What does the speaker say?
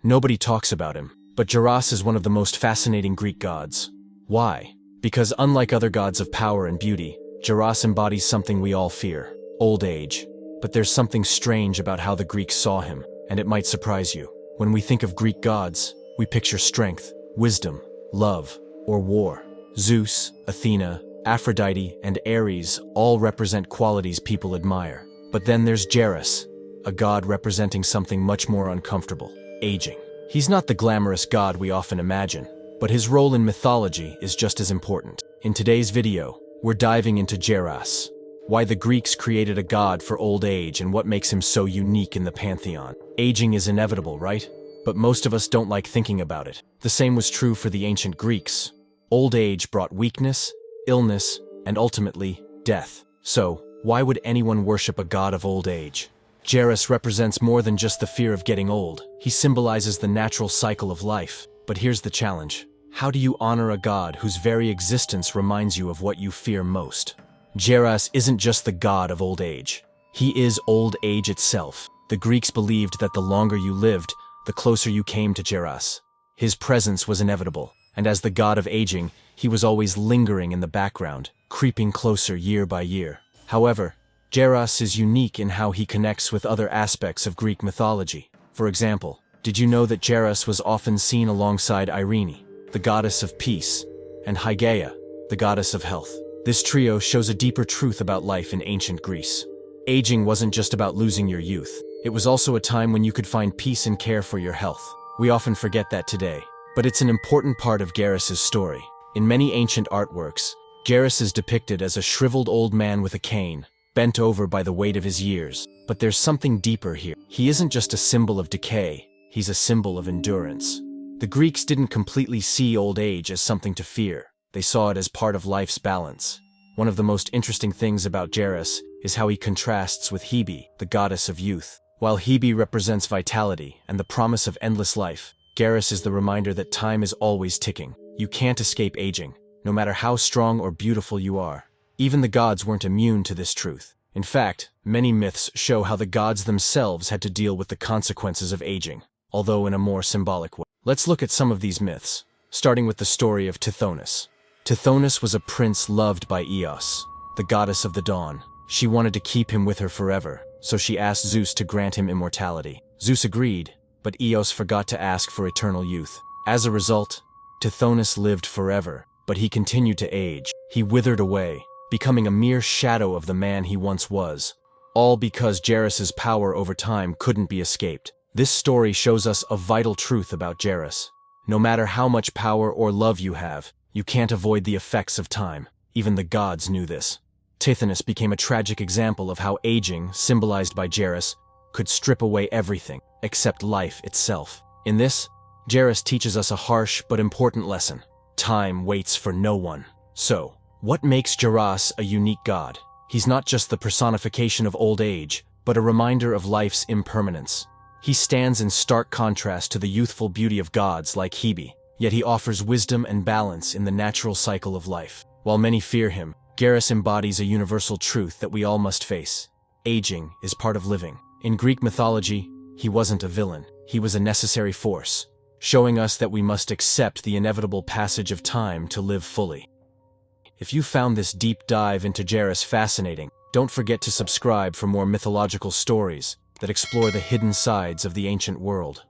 Nobody talks about him, but Geras is one of the most fascinating Greek gods. Why? Because unlike other gods of power and beauty, Geras embodies something we all fear: old age. But there's something strange about how the Greeks saw him, and it might surprise you. When we think of Greek gods, we picture strength, wisdom, love, or war. Zeus, Athena, Aphrodite, and Ares all represent qualities people admire. But then there's Geras, a god representing something much more uncomfortable: aging. He's not the glamorous god we often imagine, but his role in mythology is just as important. In today's video, we're diving into Geras, why the Greeks created a god for old age and what makes him so unique in the pantheon. Aging is inevitable, right? But most of us don't like thinking about it. The same was true for the ancient Greeks. Old age brought weakness, illness, and ultimately, death. So, why would anyone worship a god of old age? Geras represents more than just the fear of getting old. He symbolizes the natural cycle of life. But here's the challenge. How do you honor a god whose very existence reminds you of what you fear most? Geras isn't just the god of old age. He is old age itself. The Greeks believed that the longer you lived, the closer you came to Geras. His presence was inevitable, and as the god of aging, he was always lingering in the background, creeping closer year by year. However, Geras is unique in how he connects with other aspects of Greek mythology. For example, did you know that Geras was often seen alongside Irene, the goddess of peace, and Hygieia, the goddess of health? This trio shows a deeper truth about life in ancient Greece. Aging wasn't just about losing your youth. It was also a time when you could find peace and care for your health. We often forget that today, but it's an important part of Geras' story. In many ancient artworks, Geras is depicted as a shriveled old man with a cane, bent over by the weight of his years. But there's something deeper here. He isn't just a symbol of decay, he's a symbol of endurance. The Greeks didn't completely see old age as something to fear. They saw it as part of life's balance. One of the most interesting things about Geras is how he contrasts with Hebe, the goddess of youth. While Hebe represents vitality and the promise of endless life, Geras is the reminder that time is always ticking. You can't escape aging, no matter how strong or beautiful you are. Even the gods weren't immune to this truth. In fact, many myths show how the gods themselves had to deal with the consequences of aging, although in a more symbolic way. Let's look at some of these myths, starting with the story of Tithonus. Tithonus was a prince loved by Eos, the goddess of the dawn. She wanted to keep him with her forever, so she asked Zeus to grant him immortality. Zeus agreed, but Eos forgot to ask for eternal youth. As a result, Tithonus lived forever, but he continued to age. He withered away, becoming a mere shadow of the man he once was, all because Geras' power over time couldn't be escaped. This story shows us a vital truth about Geras. No matter how much power or love you have, you can't avoid the effects of time. Even the gods knew this. Tithonus became a tragic example of how aging, symbolized by Geras, could strip away everything, except life itself. In this, Geras teaches us a harsh but important lesson. Time waits for no one. So, what makes Geras a unique god? He's not just the personification of old age, but a reminder of life's impermanence. He stands in stark contrast to the youthful beauty of gods like Hebe, yet he offers wisdom and balance in the natural cycle of life. While many fear him, Geras embodies a universal truth that we all must face. Aging is part of living. In Greek mythology, he wasn't a villain, he was a necessary force, showing us that we must accept the inevitable passage of time to live fully. If you found this deep dive into Geras fascinating, don't forget to subscribe for more mythological stories that explore the hidden sides of the ancient world.